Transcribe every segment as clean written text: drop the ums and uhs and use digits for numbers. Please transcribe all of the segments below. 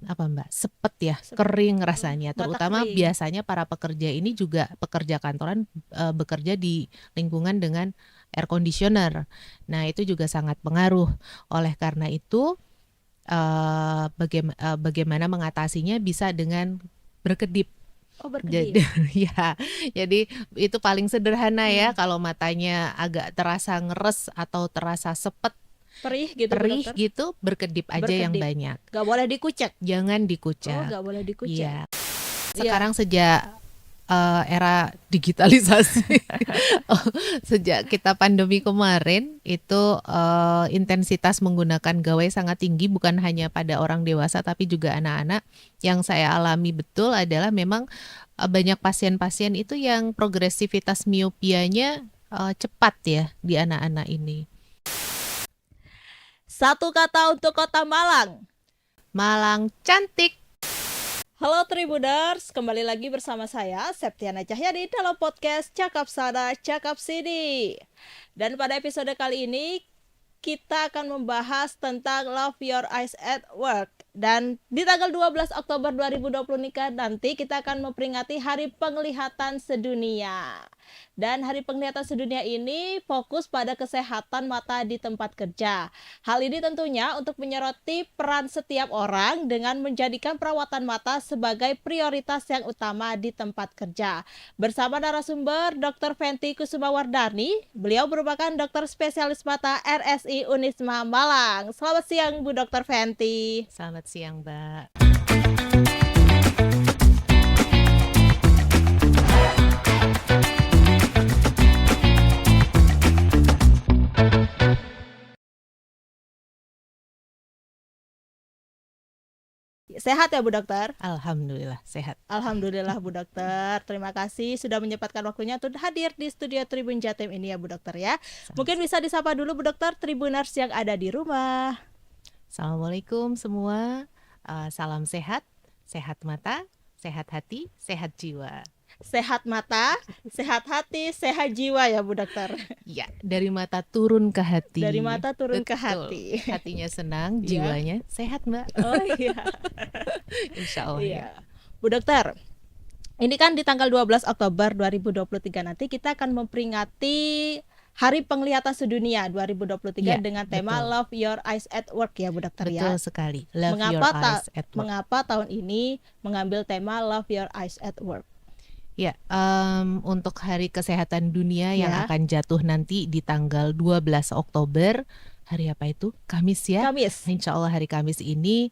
apa Mbak, sepet ya, Sep- kering oh, rasanya. mata Terutama kering. biasanya para pekerja ini juga pekerja kantoran bekerja di lingkungan dengan air conditioner. Nah, itu juga sangat pengaruh. Oleh karena itu, bagaimana mengatasinya bisa dengan berkedip. Oh, Jadi, berkedip. ya, jadi itu paling sederhana ya. Hmm. Kalau matanya agak terasa ngeres atau terasa sepet, Perih gitu Bu perih Dokter. gitu, berkedip aja yang Berkedip. banyak. Gak boleh dikucek. Jangan Oh, dikucek. gak boleh dikucek. Iya. Iya. Sekarang sejak era digitalisasi, oh, sejak kita pandemi kemarin itu intensitas menggunakan gawai sangat tinggi, bukan hanya pada orang dewasa tapi juga anak-anak. Yang saya alami betul adalah memang banyak pasien-pasien itu yang progresivitas miopianya cepat ya di anak-anak ini. Satu kata untuk Kota Malang. Malang cantik. Halo Tribuners, kembali lagi bersama saya Septiana Cahyadi dalam podcast Cakap Sana Cakap Sini. Dan pada episode kali ini kita akan membahas tentang Love Your Eyes at Work. Dan di tanggal 12 Oktober 2020 nanti kita akan memperingati Hari Penglihatan Sedunia. Dan Hari Penglihatan Sedunia ini fokus pada kesehatan mata di tempat kerja. Hal ini tentunya untuk menyoroti peran setiap orang dengan menjadikan perawatan mata sebagai prioritas yang utama di tempat kerja. Bersama narasumber Dr. Fenty Kusumawardani, beliau merupakan dokter spesialis mata RSI Unisma Malang. Selamat siang Bu Dr. Fenty. Selamat siang, Mbak. Sehat ya Bu Dokter? Alhamdulillah sehat. Alhamdulillah Bu Dokter. Terima kasih sudah menyempatkan waktunya untuk hadir di studio Tribun Jatim ini ya Bu Dokter ya. Mungkin bisa disapa dulu Bu Dokter Tribuners yang ada di rumah. Assalamualaikum semua. Salam sehat, sehat mata, sehat hati, sehat jiwa. Sehat mata, sehat hati, sehat jiwa ya Bu Dokter. Ya, dari mata turun ke hati. Dari mata turun ke Betul. hati. Hatinya senang, Iya. jiwanya sehat, Mbak. Oh iya. Insya Allah ya. Iya. Bu Dokter, ini kan di tanggal 12 Oktober 2023 nanti kita akan memperingati Hari Penglihatan Sedunia 2023 Ya, dengan tema betul. Love Your Eyes at Work ya Bu Dokter Betul ya. sekali. Love your eyes at work. Mengapa tahun ini mengambil tema Love Your Eyes at Work? Ya, untuk Hari Kesehatan Dunia yang Ya. akan jatuh nanti di tanggal 12 Oktober, hari apa itu? Kamis ya? Kamis. Insya Allah hari Kamis ini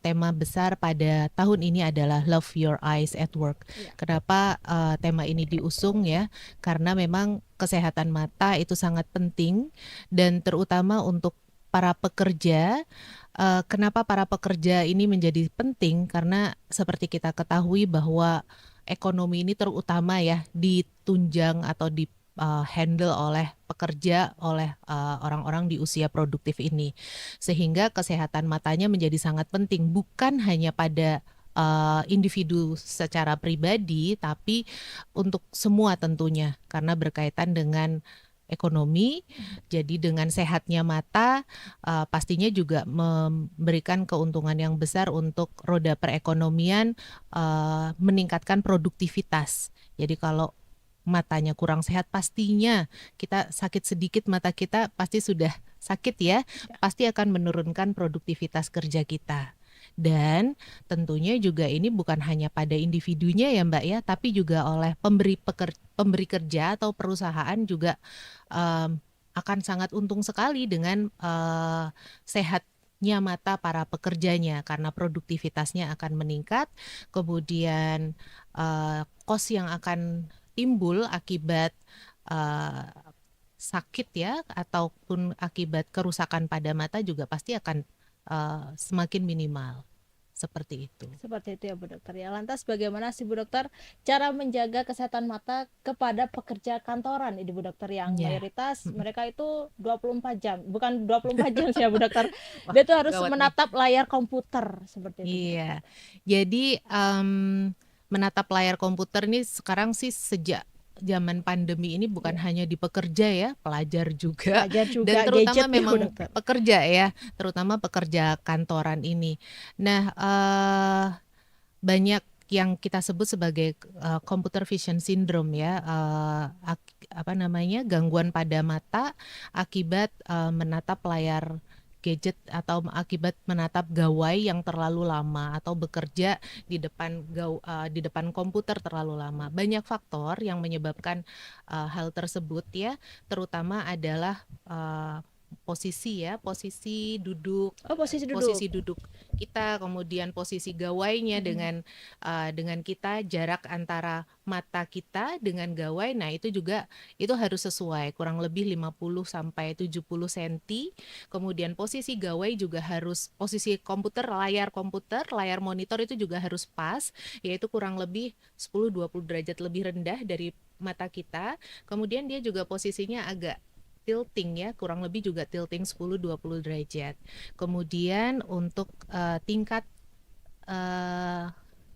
tema besar pada tahun ini adalah Love Your Eyes at Work. Ya. Kenapa tema ini diusung ya? Karena memang kesehatan mata itu sangat penting dan terutama untuk para pekerja. Kenapa para pekerja ini menjadi penting? Karena seperti kita ketahui bahwa ekonomi ini terutama ya ditunjang atau di handle oleh pekerja, oleh orang-orang di usia produktif ini. Sehingga kesehatan matanya menjadi sangat penting, bukan hanya pada individu secara pribadi, tapi untuk semua tentunya, karena berkaitan dengan ekonomi. Jadi dengan sehatnya mata pastinya juga memberikan keuntungan yang besar untuk roda perekonomian, meningkatkan produktivitas. Jadi kalau matanya kurang sehat, pastinya kita sakit sedikit mata kita pasti sudah sakit ya, pasti akan menurunkan produktivitas kerja kita. Dan tentunya juga ini bukan hanya pada individunya ya Mbak ya, tapi juga oleh pemberi kerja atau perusahaan juga akan sangat untung sekali dengan sehatnya mata para pekerjanya, karena produktivitasnya akan meningkat, kemudian kos yang akan timbul akibat sakit ya ataupun akibat kerusakan pada mata juga pasti akan semakin minimal. Seperti itu. Seperti itu ya Bu Dokter ya. Lantas bagaimana sih Bu Dokter cara menjaga kesehatan mata kepada pekerja kantoran ini Bu Dokter yang mayoritas mereka itu 24 jam. Bukan 24 jam sih ya Bu Dokter. Dia tuh harus menatap layar komputer seperti itu. Iya. Jadi menatap layar komputer ini sekarang sih sejak zaman pandemi ini bukan Iya. hanya di pekerja ya, pelajar juga Pelajar juga, dan terutama gadget ya Bu memang Dokter. pekerja ya, terutama pekerja kantoran ini. Nah, banyak yang kita sebut sebagai computer vision syndrome ya, apa namanya, gangguan pada mata akibat menatap layar gadget atau akibat menatap gawai yang terlalu lama atau bekerja di depan komputer terlalu lama. Banyak faktor yang menyebabkan hal tersebut ya, terutama adalah posisi duduk, Oh, posisi duduk. posisi duduk kita, kemudian posisi gawainya dengan kita, jarak antara mata kita dengan gawai. Nah, itu juga itu harus sesuai, kurang lebih 50 sampai 70 cm. Kemudian posisi gawai juga harus, posisi layar monitor itu juga harus pas, yaitu kurang lebih 10-20 derajat lebih rendah dari mata kita. Kemudian dia juga posisinya agak tilting ya, kurang lebih juga tilting 10-20 derajat. Kemudian untuk tingkat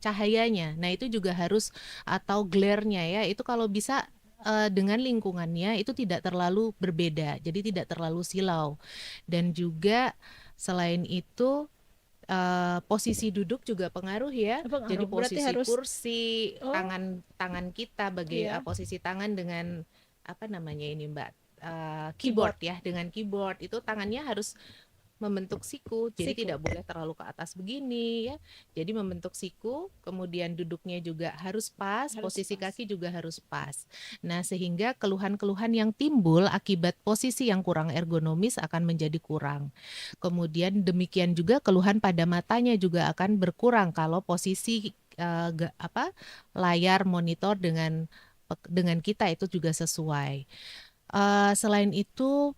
cahayanya, nah itu juga harus, atau glare-nya ya, itu kalau bisa dengan lingkungannya itu tidak terlalu berbeda, jadi tidak terlalu silau. Dan juga selain itu posisi duduk juga pengaruh ya. Apa Jadi ngaruh? Berarti posisi harus kursi, oh tangan kita iya, posisi tangan dengan apa namanya ini Mbak, keyboard. keyboard ya, dengan keyboard itu tangannya harus membentuk siku, jadi Siku. tidak boleh terlalu ke atas begini ya. Jadi membentuk siku, kemudian duduknya juga harus pas, Harus posisi pas. kaki juga harus pas. Nah, sehingga keluhan-keluhan yang timbul akibat posisi yang kurang ergonomis akan menjadi kurang. Kemudian demikian juga keluhan pada matanya juga akan berkurang kalau posisi layar monitor dengan kita itu juga sesuai. Selain itu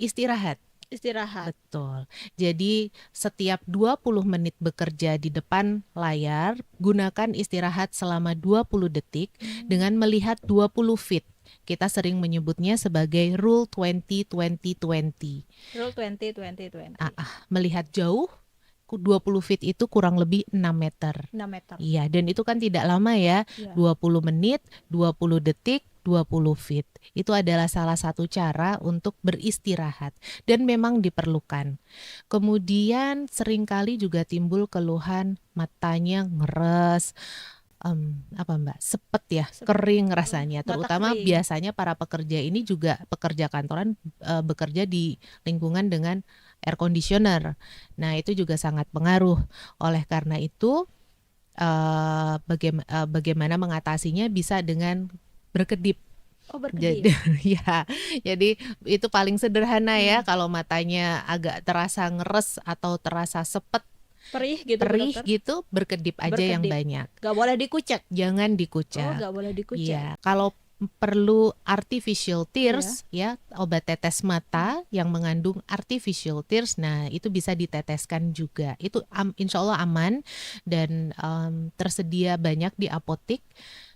istirahat. Istirahat. Betul. Jadi setiap 20 menit bekerja di depan layar, gunakan istirahat selama 20 detik dengan melihat 20 feet. Kita sering menyebutnya sebagai rule 20-20-20. Rule 20-20-20. Melihat jauh, 20 feet itu kurang lebih 6 meter. 6 meter. Iya, dan itu kan tidak lama ya. Iya. 20 menit, 20 detik, 20 feet. Itu adalah salah satu cara untuk beristirahat dan memang diperlukan. Kemudian seringkali juga timbul keluhan matanya ngeres, apa Mbak, sepet ya, kering rasanya. Mata Terutama kering. biasanya para pekerja ini juga pekerja kantoran, bekerja di lingkungan dengan air conditioner. Nah, itu juga sangat pengaruh. Oleh karena itu, bagaimana mengatasinya bisa dengan berkedip. Oh, berkedip. Jadi itu paling sederhana ya, kalau matanya agak terasa ngeres atau terasa sepet, Perih gitu Bu Dokter. gitu, berkedip aja yang Berkedip. banyak. Gak boleh dikucek. Jangan Oh, dikucek. gak boleh dikucek. Iya, kalau perlu artificial tears ya, obat tetes mata yang mengandung artificial tears, nah itu bisa diteteskan juga. Itu insya Allah aman dan tersedia banyak di apotik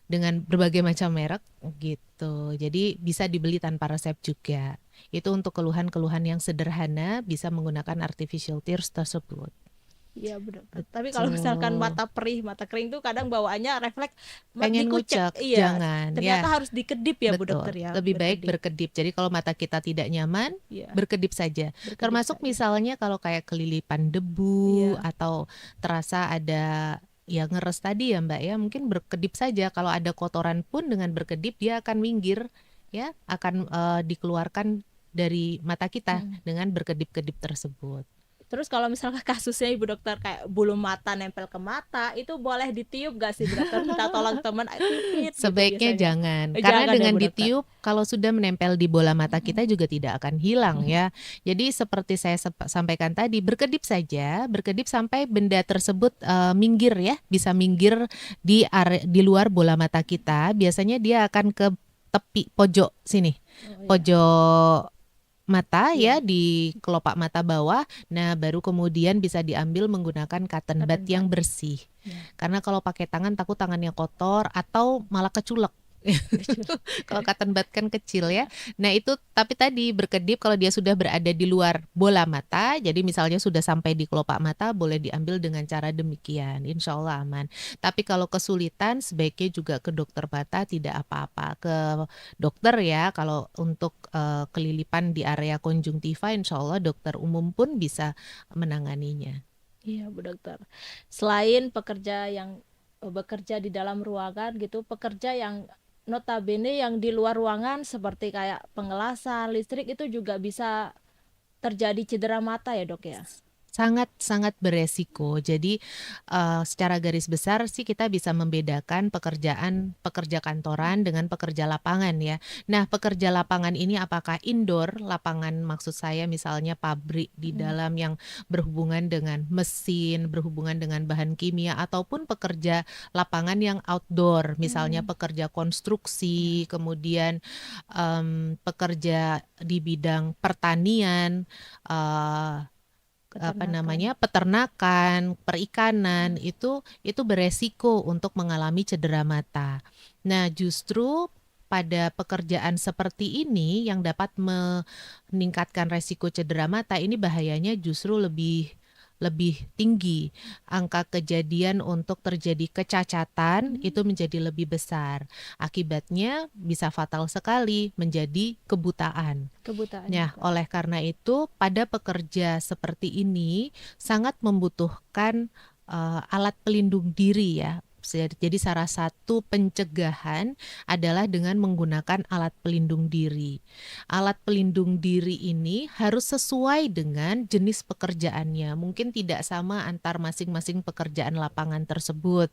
dengan berbagai macam merek gitu. Jadi bisa dibeli tanpa resep juga. Itu untuk keluhan-keluhan yang sederhana bisa menggunakan artificial tears tersebut. Iya Bu Dokter. Tapi kalau misalkan mata perih, mata kering tuh kadang bawaannya refleks pengen ngucek, Iya. jangan. Ternyata Ya, harus dikedip ya Bu betul. Dokter ya. Lebih baik berkedip. Jadi kalau mata kita tidak nyaman, Iya. berkedip saja. Berkedip Termasuk saja. misalnya kalau kayak kelilipan debu Iya. atau terasa ada ya ngeres tadi ya Mbak ya, mungkin berkedip saja. Kalau ada kotoran pun dengan berkedip dia akan minggir ya, akan dikeluarkan dari mata kita dengan berkedip-kedip tersebut. Terus kalau misalnya kasusnya Ibu Dokter kayak bulu mata nempel ke mata, itu boleh ditiup gak sih Bu Dokter? Minta tolong teman, tiupin gitu Sebaiknya biasanya. jangan, karena Jangan ya, dengan Bu Dokter. ditiup kalau sudah menempel di bola mata kita juga tidak akan hilang ya. Jadi seperti saya sampaikan tadi, berkedip saja, berkedip sampai benda tersebut minggir ya, bisa minggir di luar bola mata kita. Biasanya dia akan ke tepi pojok sini, pojok mata ya, di kelopak mata bawah. Nah, baru kemudian bisa diambil menggunakan cotton bud yang bersih. Karena kalau pakai tangan takut tangannya kotor atau malah keculek. Kalau cotton bud kan kecil ya. Nah itu tapi tadi berkedip kalau dia sudah berada di luar bola mata, jadi misalnya sudah sampai di kelopak mata boleh diambil dengan cara demikian, insya Allah aman. Tapi kalau kesulitan sebaiknya juga ke dokter mata, tidak apa-apa. Ke dokter ya, kalau untuk kelilipan di area konjungtiva insya Allah dokter umum pun bisa menanganinya. Iya, Bu Dokter. Selain pekerja yang bekerja di dalam ruangan gitu, pekerja yang notabene yang di luar ruangan seperti kayak pengelasan, listrik itu juga bisa terjadi cedera mata ya, Dok ya? Sangat-sangat beresiko. Jadi secara garis besar sih kita bisa membedakan pekerja kantoran dengan pekerja lapangan ya. Nah, pekerja lapangan ini apakah indoor, lapangan maksud saya misalnya pabrik di dalam yang berhubungan dengan mesin, berhubungan dengan bahan kimia, ataupun pekerja lapangan yang outdoor, misalnya pekerja konstruksi, kemudian pekerja di bidang pertanian, peternakan, perikanan, itu beresiko untuk mengalami cedera mata. Nah, justru pada pekerjaan seperti ini yang dapat meningkatkan resiko cedera mata ini bahayanya justru lebih tinggi. Angka kejadian untuk terjadi kecacatan itu menjadi lebih besar. Akibatnya bisa fatal sekali, menjadi kebutaan. Kebutaan Nah, juga. oleh karena itu pada pekerja seperti ini sangat membutuhkan alat pelindung diri ya. Jadi salah satu pencegahan adalah dengan menggunakan alat pelindung diri. Alat pelindung diri ini harus sesuai dengan jenis pekerjaannya. Mungkin tidak sama antar masing-masing pekerjaan lapangan tersebut.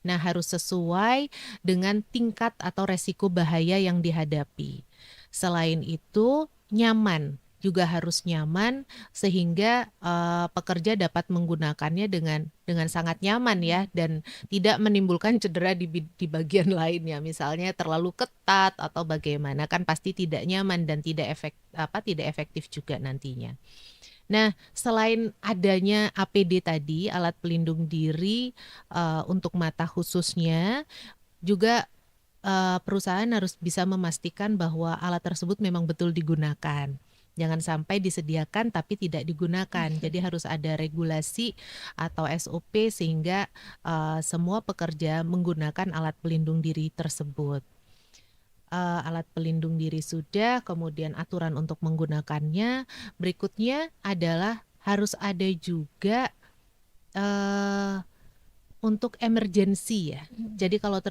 Nah, harus sesuai dengan tingkat atau resiko bahaya yang dihadapi. Selain itu, nyaman juga harus nyaman sehingga pekerja dapat menggunakannya dengan sangat nyaman ya, dan tidak menimbulkan cedera di bagian lainnya, misalnya terlalu ketat atau bagaimana, kan pasti tidak nyaman dan tidak efektif juga nantinya. Nah, selain adanya APD tadi, alat pelindung diri untuk mata khususnya, juga perusahaan harus bisa memastikan bahwa alat tersebut memang betul digunakan. Jangan sampai disediakan tapi tidak digunakan. Jadi harus ada regulasi atau SOP sehingga semua pekerja menggunakan alat pelindung diri tersebut. Alat pelindung diri sudah, kemudian aturan untuk menggunakannya. Berikutnya adalah harus ada juga untuk emergensi ya. Jadi kalau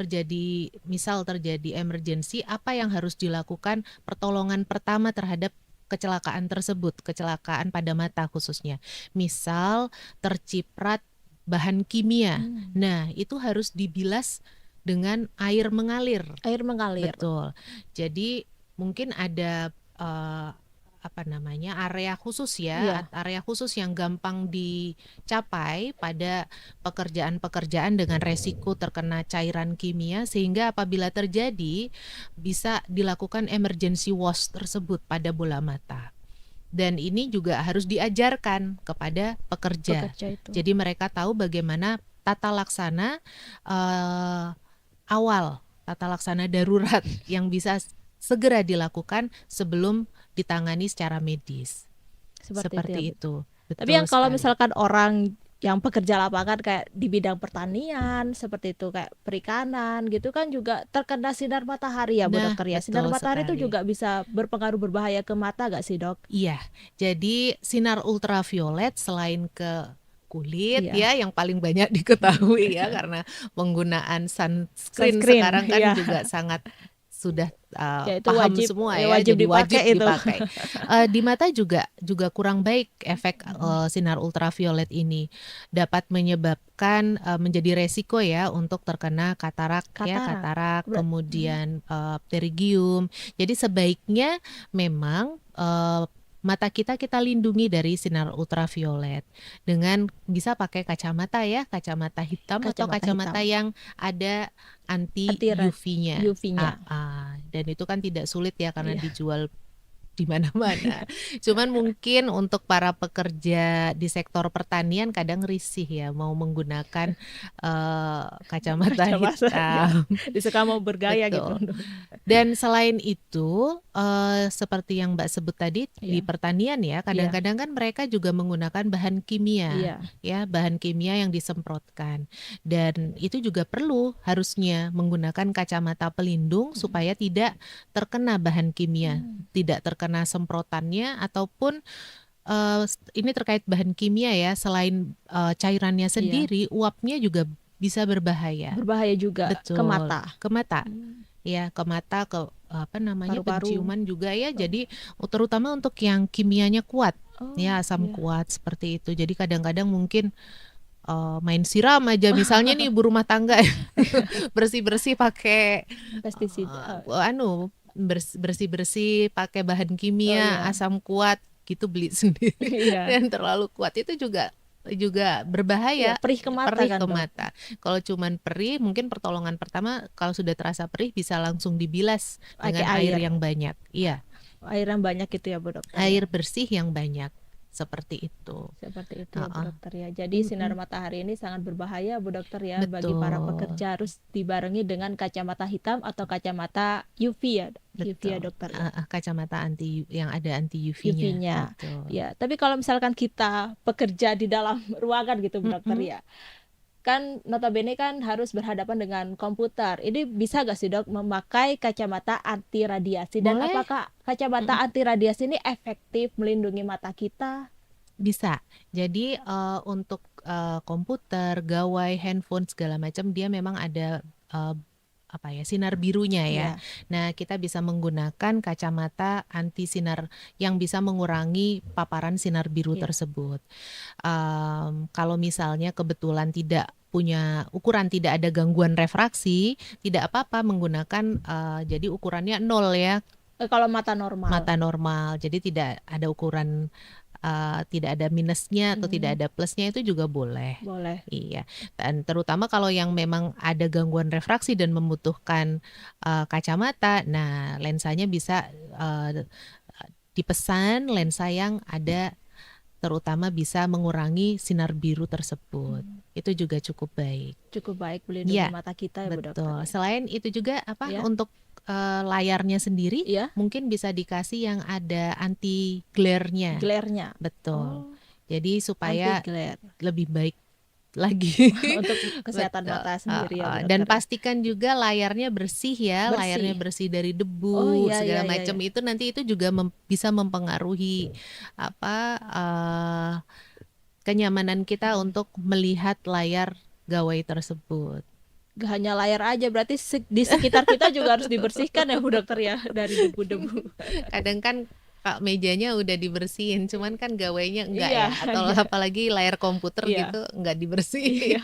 misal terjadi emergensi, apa yang harus dilakukan pertolongan pertama terhadap kecelakaan tersebut, kecelakaan pada mata khususnya. Misal terciprat bahan kimia. Nah, itu harus dibilas dengan air mengalir. Air mengalir. Betul. Jadi mungkin ada area khusus ya, Iya. area khusus yang gampang dicapai pada pekerjaan-pekerjaan dengan resiko terkena cairan kimia, sehingga apabila terjadi bisa dilakukan emergency wash tersebut pada bola mata. Dan ini juga harus diajarkan kepada pekerja. Itu. Jadi mereka tahu bagaimana tata laksana awal, tata laksana darurat yang bisa segera dilakukan sebelum ditangani secara medis. Seperti itu. Betul. Tapi yang kalau sekali. misalkan orang yang pekerja lapangan kayak di bidang pertanian seperti itu, kayak perikanan gitu kan, juga terkena sinar matahari ya, Bu Nah, Dokter ya. betul Sinar matahari itu sekali. juga bisa berpengaruh berbahaya ke mata gak sih, Dok? Iya. Jadi sinar ultraviolet selain ke kulit Iya. ya yang paling banyak diketahui ya karena penggunaan sunscreen Sunscreen, sekarang kan iya. juga sangat sudah Ya, itu paham wajib, semua ya, ya, wajib jadi wajib dipakai itu. dipakai. Di mata juga kurang baik efek sinar ultraviolet ini, dapat menyebabkan menjadi resiko ya untuk terkena katarak. Kemudian pterygium. Jadi sebaiknya memang mata kita lindungi dari sinar ultraviolet dengan bisa pakai kacamata ya, kacamata hitam atau kacamata yang ada anti UV-nya. UV-nya. Dan itu kan tidak sulit ya karena dijual di mana-mana. Cuman mungkin untuk para pekerja di sektor pertanian kadang risih ya mau menggunakan kacamata Kacamata ya. hitam. Disuka mau bergaya gitu. Betul. Dan selain itu, seperti yang Mbak sebut tadi di Iya. pertanian ya, Iya. kadang-kadang kan mereka juga menggunakan bahan kimia, Iya. ya, bahan kimia yang disemprotkan. Dan itu juga perlu harusnya menggunakan kacamata pelindung supaya tidak terkena bahan kimia, tidak terkena semprotannya ataupun ini terkait bahan kimia ya, selain cairannya Iya. sendiri, uapnya juga bisa berbahaya. Berbahaya juga ke Betul, mata. ke mata. Ya, ke mata, ke apa namanya, Paru-paru. penciuman juga ya. Jadi terutama untuk yang kimianya kuat, Oh, ya asam iya. kuat seperti itu. Jadi kadang-kadang mungkin main siram aja, misalnya nih ibu rumah tangga bersih-bersih pakai Pestisida. bersih-bersih pakai bahan Oh, kimia, iya. asam kuat gitu beli sendiri. Iya. Dan terlalu kuat itu juga Iya, berbahaya, perih ke mata perih kan, ke Dok? mata. Kalau cuman perih, mungkin pertolongan pertama kalau sudah terasa perih bisa langsung dibilas Pakai dengan air air. yang banyak. Iya, Air yang banyak gitu ya, Bu Dokter ya. air bersih yang banyak. Seperti itu. Seperti itu ya, Bu Heeh. Dokter ya. Jadi sinar matahari ini sangat berbahaya, Bu Dokter ya, bagi para Betul. pekerja, harus dibarengi dengan kacamata hitam atau kacamata UV ya, UV ya, Betul. Dokter ya. Kacamata yang ada anti UV-nya. UV-nya. Betul. Ya, tapi kalau misalkan kita bekerja di dalam ruangan gitu, Bu Dokter ya, kan notabene kan harus berhadapan dengan komputer. Ini bisa gak sih, Dok, memakai kacamata anti radiasi? Dan Boleh. apakah kacamata anti radiasi ini efektif melindungi mata kita? Bisa. Jadi untuk komputer, gawai, handphone segala macam dia memang ada sinar birunya ya. Iya. Nah, kita bisa menggunakan kacamata anti sinar yang bisa mengurangi paparan sinar biru Iya. tersebut. Kalau misalnya kebetulan tidak punya ukuran, tidak ada gangguan refraksi, tidak apa-apa menggunakan jadi ukurannya 0 ya, Kalau mata normal. mata normal. Jadi tidak ada ukuran tidak ada minusnya atau tidak ada plusnya, itu juga boleh. Boleh. Iya. Dan terutama kalau yang memang ada gangguan refraksi dan membutuhkan kacamata, nah lensanya bisa dipesan lensa yang ada terutama bisa mengurangi sinar biru tersebut. Itu juga cukup baik. Cukup baik melindungi Iya, mata kita ya, Bu Dokter. betul. ya. Selain itu juga Iya. untuk layarnya sendiri Iya. mungkin bisa dikasih yang ada anti glare-nya. Glare-nya. Betul. Oh, Jadi supaya anti glare lebih baik lagi. untuk kesehatan Betul. mata sendiri ya, Bu Dan Dokter. pastikan juga layarnya bersih ya, Bersih. layarnya bersih dari Oh, debu iya, segala iya, iya, macam. Itu nanti itu juga bisa mempengaruhi kenyamanan kita untuk melihat layar gawai tersebut. Gak hanya layar aja, berarti di sekitar kita juga harus dibersihkan ya, Bu Dokter ya, dari debu-debu. Kadang kan mejanya udah dibersihin, cuman kan gawainya enggak Iya, ya, atau iya. apalagi layar komputer Iya. gitu enggak dibersihin. Iya.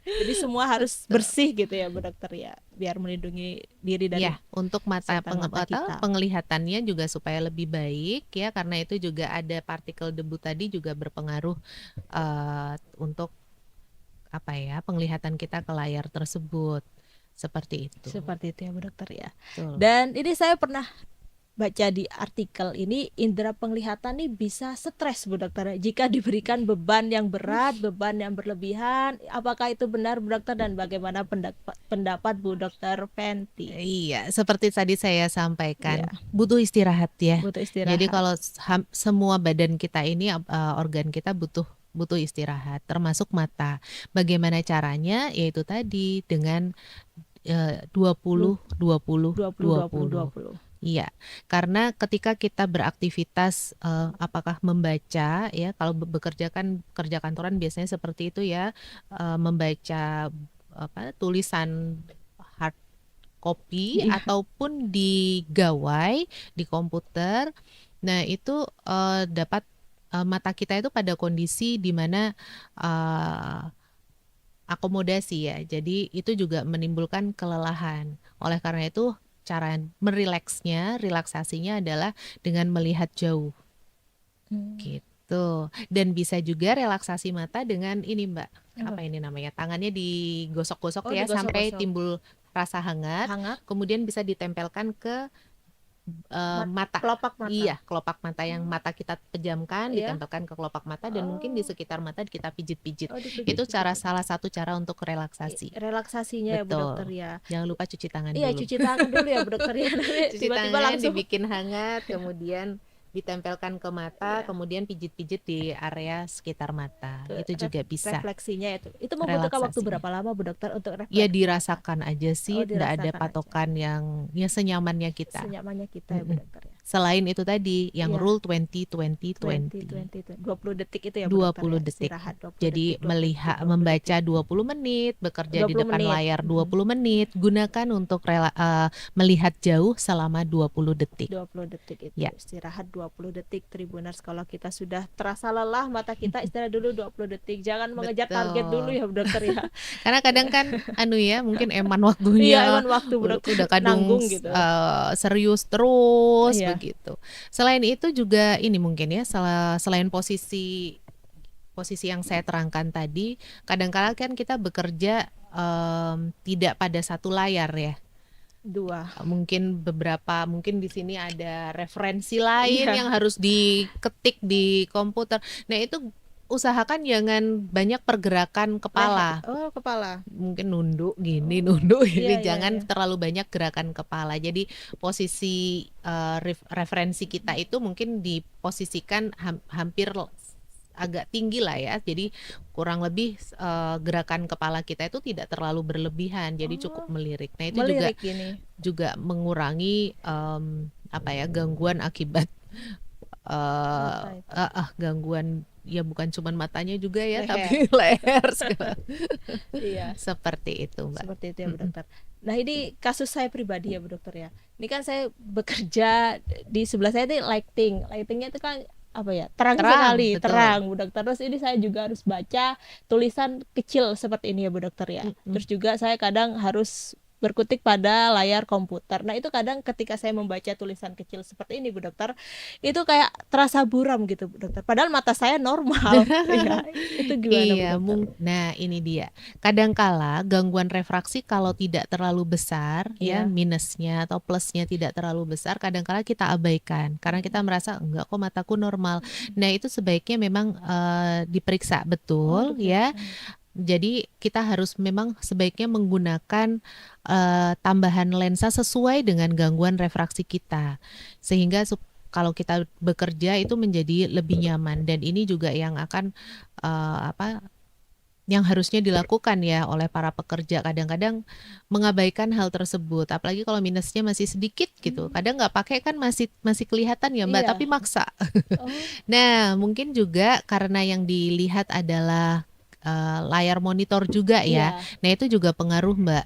Jadi semua harus bersih gitu ya, Bu Dokter ya, biar melindungi diri dari Ya, untuk mata kesehatan mata kita. penglihatannya juga supaya lebih baik ya, karena itu juga ada partikel debu tadi juga berpengaruh untuk penglihatan kita ke layar tersebut. Seperti itu. Seperti itu ya, Bu Dokter ya. Betul. Dan ini saya pernah baca di artikel ini, indera penglihatan nih bisa stres, Bu Dokter, jika diberikan beban yang berat, beban yang berlebihan. Apakah itu benar, Bu Dokter, dan bagaimana pendapat Bu Dokter Fenty? Iya, seperti tadi saya sampaikan, Iya. butuh istirahat ya. Butuh istirahat. Jadi kalau semua badan kita ini organ kita butuh istirahat, termasuk mata. Bagaimana caranya? Yaitu tadi dengan 20 20 20. Iya, karena ketika kita beraktivitas apakah membaca ya, kalau bekerja kan kerja kantoran biasanya seperti itu ya, membaca tulisan hard copy Iya. ataupun di gawai, di komputer. Nah, itu dapat mata kita itu pada kondisi di mana akomodasi ya. Jadi itu juga menimbulkan kelelahan. Oleh karena itu cara relaksasinya adalah dengan melihat jauh. Gitu. Dan bisa juga relaksasi mata dengan ini, Mbak. Apa ini namanya? Tangannya digosok-gosok ya sampai timbul rasa hangat. Kemudian bisa ditempelkan ke mata. Kelopak mata. Iya, kelopak mata yang Oh, mata kita pejamkan, iya. ditempelkan ke kelopak mata dan mungkin di Oh, sekitar mata kita pijit-pijit. oh Itu dipijit-pijit. salah satu cara untuk relaksasi. Relaksasinya ya Bu Dokter Betul. ya. Jangan lupa cuci tangan Iya, dulu. cuci tangan dulu ya Bu Dokter ya. Nanti Cuci tiba-tiba tangan, langsung dibikin hangat, kemudian ditempelkan ke mata, ya. kemudian pijit-pijit di area sekitar mata. Tuh, Itu juga bisa refleksinya itu. Itu membutuhkan waktu relaksasinya. berapa lama Bu Dokter untuk Ya refleksi mata? dirasakan aja Oh, sih, nggak ada dirasakan aja. patokan yang ya senyamannya kita. Senyamannya kita ya Bu Mm-mm. Dokter ya. Selain itu tadi yang Iya, rule 20-20-20. 20 detik itu ya Bu Dokter 20 ya. detik. Istirahat 20 Jadi detik, 20 detik, 20 membaca detik. 20 menit, bekerja di 20 depan menit. layar 20 menit, gunakan untuk melihat jauh selama 20 detik. 20 detik itu. Ya. Istirahat 20 detik Tribuners. Kalau kita sudah terasa lelah mata kita, istirahat dulu 20 detik. Jangan mengejar target dulu ya Bu Dokter ya. Karena kadang kan mungkin eman Iya, waktunya emang waktu Bu Dokter udah kadung nanggung gitu. serius terus Iya. begitu. Selain itu juga ini mungkin ya selain posisi yang saya terangkan tadi, kadang-kala kan kita bekerja tidak pada satu layar ya. Dua. Mungkin di sini ada referensi lain Iya. yang harus diketik di komputer. Nah, itu usahakan jangan banyak pergerakan kepala. Oh, kepala. Mungkin nunduk gini, Oh, nunduk iya, ini, iya, jangan iya. terlalu banyak gerakan kepala. Jadi posisi referensi kita itu mungkin diposisikan hampir agak tinggi lah ya. Jadi kurang lebih gerakan kepala kita itu tidak terlalu berlebihan. Jadi cukup Oh, melirik. Nah, itu melirik ini. juga mengurangi gangguan akibat Mata itu. gangguan ya, bukan cuman matanya juga ya, Leher. tapi leher segala. Iya. Seperti itu, Mbak. Seperti itu ya Bu Dokter. Nah, ini kasus saya pribadi ya Bu Dokter ya. Ini kan saya bekerja di sebelah saya itu lighting. Lightingnya itu kan apa ya? Terang sekali, Betul. terang Bu Dokter. Terus ini saya juga harus baca tulisan kecil seperti ini ya Bu Dokter ya. Terus juga saya kadang harus berkutik pada layar komputer. Nah, itu kadang ketika saya membaca tulisan kecil seperti ini Bu Dokter, itu kayak terasa buram gitu Bu Dokter. Padahal mata saya normal. Ya, itu gimana Iya, Bu Dokter? nah ini dia. Kadangkala gangguan refraksi kalau tidak terlalu besar ya, Iya. minusnya atau plusnya tidak terlalu besar, kadangkala kita abaikan karena kita merasa enggak kok, mataku normal. Nah, itu sebaiknya memang diperiksa betul ya. Jadi kita harus memang sebaiknya menggunakan tambahan lensa sesuai dengan gangguan refraksi kita, sehingga kalau kita bekerja itu menjadi lebih nyaman. Dan ini juga yang akan yang harusnya dilakukan ya oleh para pekerja. Kadang-kadang mengabaikan hal tersebut, apalagi kalau minusnya masih sedikit gitu. Kadang nggak pakai kan masih kelihatan ya Mbak, Iya. tapi maksa. Oh, Nah, mungkin juga karena yang dilihat adalah layar monitor juga ya. iya. Nah, itu juga pengaruh Mbak.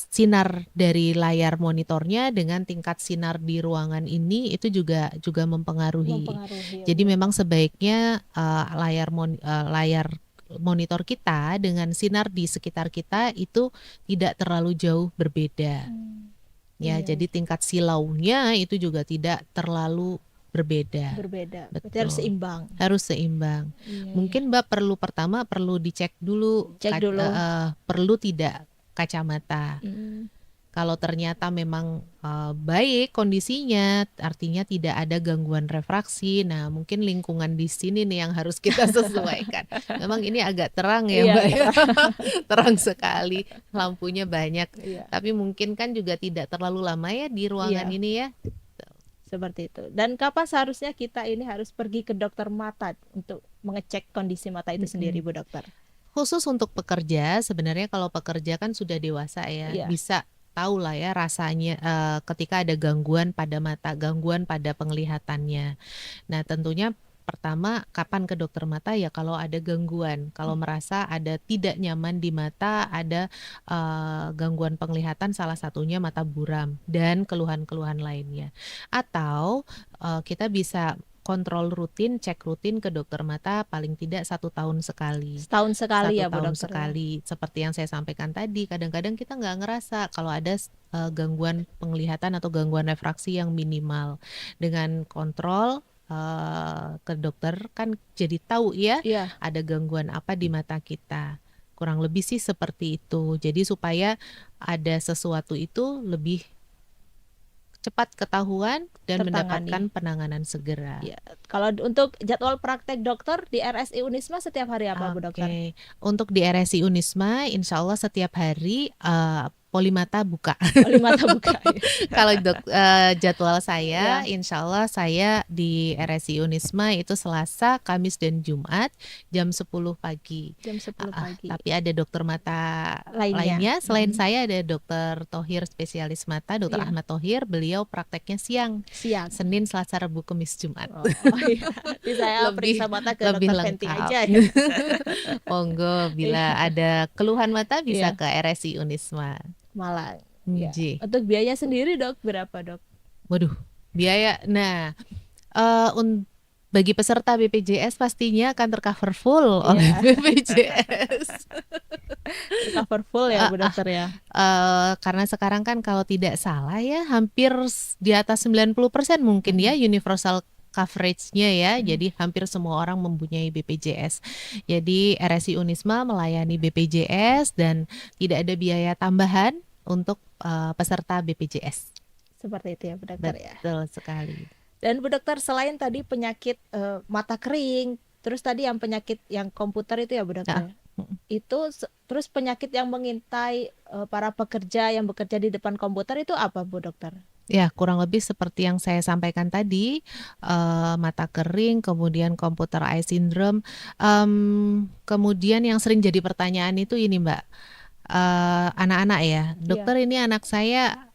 Sinar dari layar monitornya dengan tingkat sinar di ruangan ini itu juga mempengaruhi. Mempengaruhi ya, Jadi Bu. memang sebaiknya layar monitor kita dengan sinar di sekitar kita itu tidak terlalu jauh berbeda. Ya, Iya. jadi tingkat silaunya itu juga tidak terlalu berbeda. Berarti Betul. harus seimbang. Harus seimbang. Iya, Mungkin Mbak perlu dicek dulu, Cek dulu. perlu tidak kacamata. Kalau ternyata memang baik kondisinya, artinya tidak ada gangguan refraksi. Nah, mungkin lingkungan di sini nih yang harus kita sesuaikan. Memang ini agak terang ya, Iya, Mbak ya. Terang sekali, lampunya banyak. Iya. Tapi mungkin kan juga tidak terlalu lama ya di ruangan Iya. ini ya. Seperti itu. Dan kapan seharusnya kita ini harus pergi ke dokter mata untuk mengecek kondisi mata itu sendiri, Bu Dokter? Khusus untuk pekerja, sebenarnya kalau pekerja kan sudah dewasa ya, Iya. bisa tahu lah ya rasanya ketika ada gangguan pada mata, gangguan pada penglihatannya. Nah, tentunya pertama, kapan ke dokter mata ya kalau ada gangguan, kalau merasa ada tidak nyaman di mata, ada gangguan penglihatan, salah satunya mata buram dan keluhan-keluhan lainnya. Atau kita bisa kontrol rutin, cek rutin ke dokter mata paling tidak 1 tahun sekali. Setahun sekali 1 ya, Bu tahun Dokter. sekali. Seperti yang saya sampaikan tadi, kadang-kadang kita nggak ngerasa kalau ada gangguan penglihatan atau gangguan refraksi yang minimal. Dengan kontrol ke dokter kan jadi tahu ya, Iya. ada gangguan apa di mata kita. Kurang lebih sih seperti itu. Jadi supaya ada sesuatu itu lebih cepat ketahuan dan tertangani. mendapatkan penanganan segera. Ya, kalau untuk jadwal praktek dokter di RSI Unisma setiap hari apa Bu Dokter? Oke, untuk di RSI Unisma, insya Allah setiap hari Polimata buka. Polimata buka ya. Kalau jadwal saya, Ya. insya Allah saya di RSI Unisma itu Selasa, Kamis, dan Jumat jam 10 pagi. Jam 10 pagi. Tapi ada dokter mata Lainnya. lainnya. Selain saya ada dokter Thohir spesialis mata, dokter Iya. Ahmad Thohir. Beliau prakteknya siang, Siang. Senin, Selasa, Rabu, Kamis, Jumat. Oh, iya. Jadi saya periksa mata ke lebih dokter Fenty lengkap. aja ya. Monggo, bila Iya. ada keluhan mata bisa Iya. ke RSI Unisma. Malang. Ya. Nji. Untuk biaya sendiri Dok berapa Dok? Waduh, biaya. Nah, bagi peserta BPJS pastinya akan tercover full oleh BPJS. Cover full ya Bu Dokter ya. Karena sekarang kan kalau tidak salah ya hampir di atas 90% mungkin ya universal coverage-nya ya. Jadi hampir semua orang mempunyai BPJS. Jadi RSI Unisma melayani BPJS dan tidak ada biaya tambahan untuk peserta BPJS. Seperti itu ya Bu Dokter ya. Betul sekali. Dan Bu Dokter selain tadi penyakit mata kering, terus tadi yang penyakit yang komputer itu ya Bu Dokter. Itu terus penyakit yang mengintai para pekerja yang bekerja di depan komputer itu apa Bu Dokter? Ya, kurang lebih seperti yang saya sampaikan tadi, mata kering, kemudian computer eye syndrome, kemudian yang sering jadi pertanyaan itu ini Mbak, anak-anak ya, dokter ini anak saya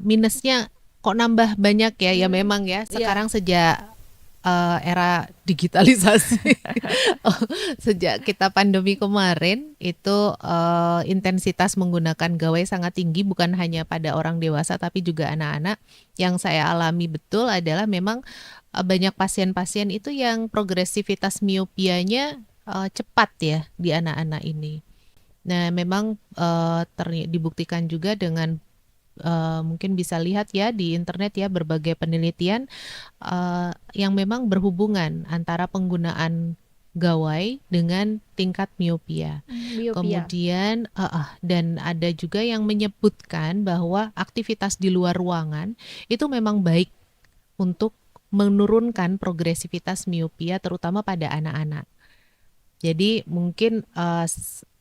minusnya kok nambah banyak ya, ya memang ya sekarang sejak era digitalisasi sejak kita pandemi kemarin itu intensitas menggunakan gawai sangat tinggi, bukan hanya pada orang dewasa tapi juga anak-anak. Yang saya alami betul adalah memang banyak pasien-pasien itu yang progresivitas miopianya cepat ya di anak-anak ini. Nah memang dibuktikan juga dengan mungkin bisa lihat ya di internet ya berbagai penelitian yang memang berhubungan antara penggunaan gawai dengan tingkat miopia. Kemudian dan ada juga yang menyebutkan bahwa aktivitas di luar ruangan itu memang baik untuk menurunkan progresivitas miopia terutama pada anak-anak. Jadi mungkin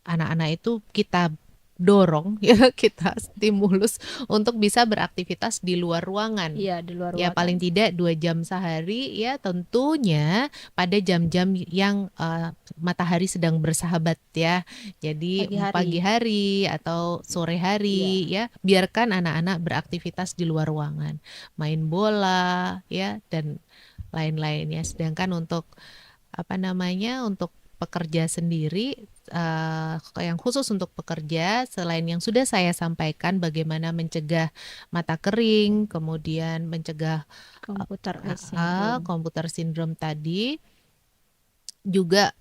anak-anak itu kita dorong ya, kita stimulus untuk bisa beraktivitas di luar ruangan. Iya, di luar ruangan. Ya paling tidak 2 jam sehari ya, tentunya pada jam-jam yang matahari sedang bersahabat ya. Jadi pagi hari atau sore hari ya, biarkan anak-anak beraktivitas di luar ruangan, main bola ya dan lain-lainnya. Sedangkan untuk untuk pekerja sendiri, yang khusus untuk pekerja, selain yang sudah saya sampaikan bagaimana mencegah mata kering, kemudian mencegah computer syndrome tadi, juga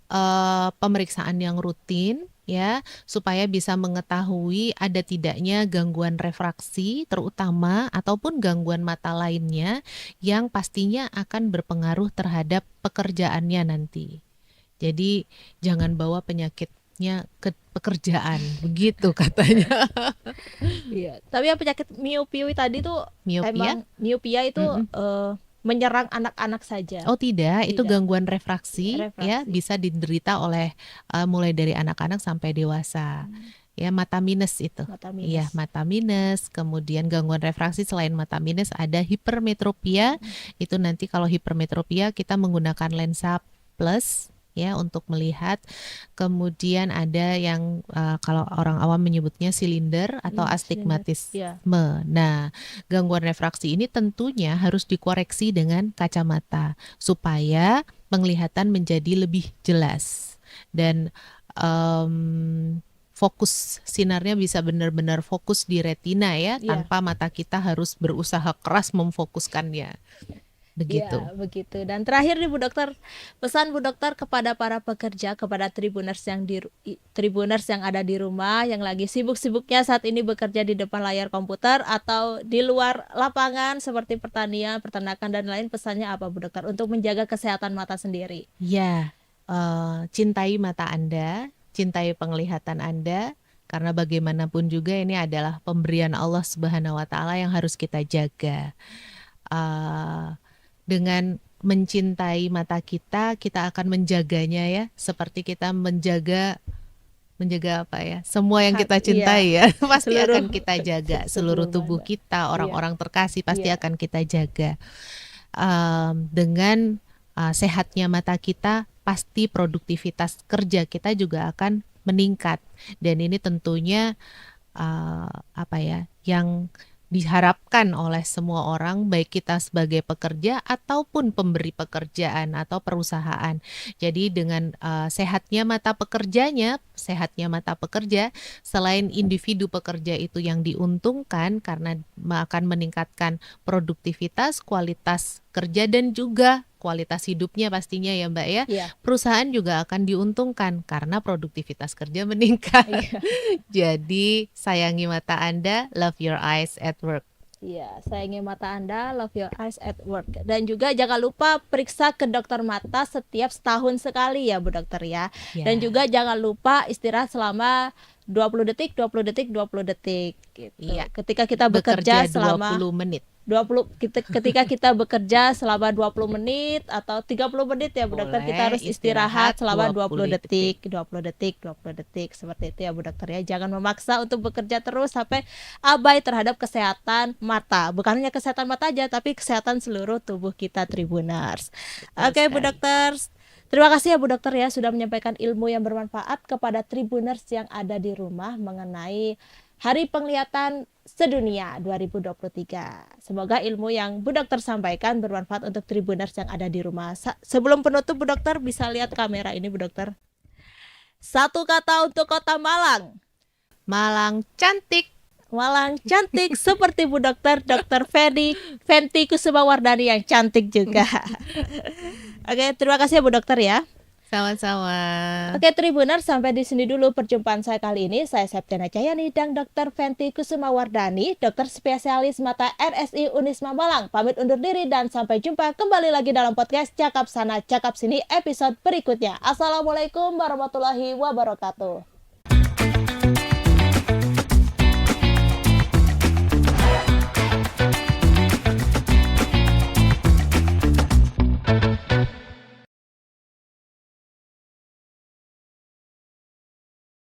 pemeriksaan yang rutin ya, supaya bisa mengetahui ada tidaknya gangguan refraksi terutama ataupun gangguan mata lainnya yang pastinya akan berpengaruh terhadap pekerjaannya nanti. Jadi jangan bawa penyakitnya ke pekerjaan, begitu katanya. Iya, tapi yang penyakit miopia tadi tuh emang miopia itu menyerang anak-anak saja. Oh tidak, itu gangguan refraksi ya, bisa diderita oleh mulai dari anak-anak sampai dewasa. Ya, mata minus itu. Iya, mata minus, kemudian gangguan refraksi selain mata minus ada hipermetropia. Itu nanti kalau hipermetropia kita menggunakan lensa plus ya untuk melihat. Kemudian ada yang kalau orang awam menyebutnya silinder atau astigmatisme. Nah, gangguan refraksi ini tentunya harus dikoreksi dengan kacamata supaya penglihatan menjadi lebih jelas dan fokus sinarnya bisa benar-benar fokus di retina ya, tanpa mata kita harus berusaha keras memfokuskannya. Begitu. Ya, begitu. Dan terakhir nih Bu Dokter, pesan Bu Dokter kepada para pekerja, kepada Tribuners yang ada di rumah, yang lagi sibuk-sibuknya saat ini bekerja di depan layar komputer atau di luar lapangan seperti pertanian, peternakan dan lain, pesannya apa Bu Dokter untuk menjaga kesehatan mata sendiri? Ya, cintai mata Anda, cintai penglihatan Anda, Karena bagaimanapun juga ini adalah pemberian Allah Subhanahu wa Ta'ala yang harus kita jaga. Dengan mencintai mata kita akan menjaganya ya, seperti kita menjaga apa ya, semua yang kita cintai ya, pasti seluruh akan kita jaga. Seluruh tubuh badan. kita, orang-orang terkasih pasti Iya. akan kita jaga. Dengan sehatnya mata kita, pasti produktivitas kerja kita juga akan meningkat. Dan ini tentunya yang diharapkan oleh semua orang, baik kita sebagai pekerja ataupun pemberi pekerjaan atau perusahaan. Jadi dengan sehatnya mata pekerja, selain individu pekerja itu yang diuntungkan karena akan meningkatkan produktivitas, kualitas kerja, dan juga kualitas hidupnya pastinya ya Mbak ya. Iya. Perusahaan juga akan diuntungkan karena produktivitas kerja meningkat. Iya. Jadi sayangi mata Anda, love your eyes at work. Iya, sayangi mata Anda, love your eyes at work. Dan juga jangan lupa periksa ke dokter mata setiap setahun sekali ya Bu Dokter ya. Dan juga jangan lupa istirahat selama 20 detik gitu. Iya. Ketika kita bekerja selama 20 menit. ketika kita bekerja selama 20 menit atau 30 menit ya Bu Dokter, kita harus istirahat selama 20 detik seperti itu ya Bu Dokter ya. Jangan memaksa untuk bekerja terus sampai abai terhadap kesehatan mata. Bukan hanya kesehatan mata aja, tapi kesehatan seluruh tubuh kita Tribuners. Oke Bu Dokter. Terima kasih ya Bu Dokter ya sudah menyampaikan ilmu yang bermanfaat kepada Tribuners yang ada di rumah mengenai Hari Penglihatan Sedunia 2023. Semoga ilmu yang Bu Dokter sampaikan bermanfaat untuk Tribuners yang ada di rumah. Sebelum penutup Bu Dokter bisa lihat kamera ini Bu Dokter. Satu kata untuk Kota Malang. Malang cantik. Malang cantik seperti Bu Dokter, Dr. Fenty Kusumawardani yang cantik juga. Oke, terima kasih ya Bu Dokter ya. Sama-sama. Oke Tribuners, sampai di sini dulu perjumpaan saya kali ini. Saya Septiana Cahyani dan Dr. Fenty Kusumawardani, dokter spesialis mata RSI Unisma Malang. Pamit undur diri dan sampai jumpa kembali lagi dalam podcast Cakap Sana Cakap Sini episode berikutnya. Assalamualaikum warahmatullahi wabarakatuh.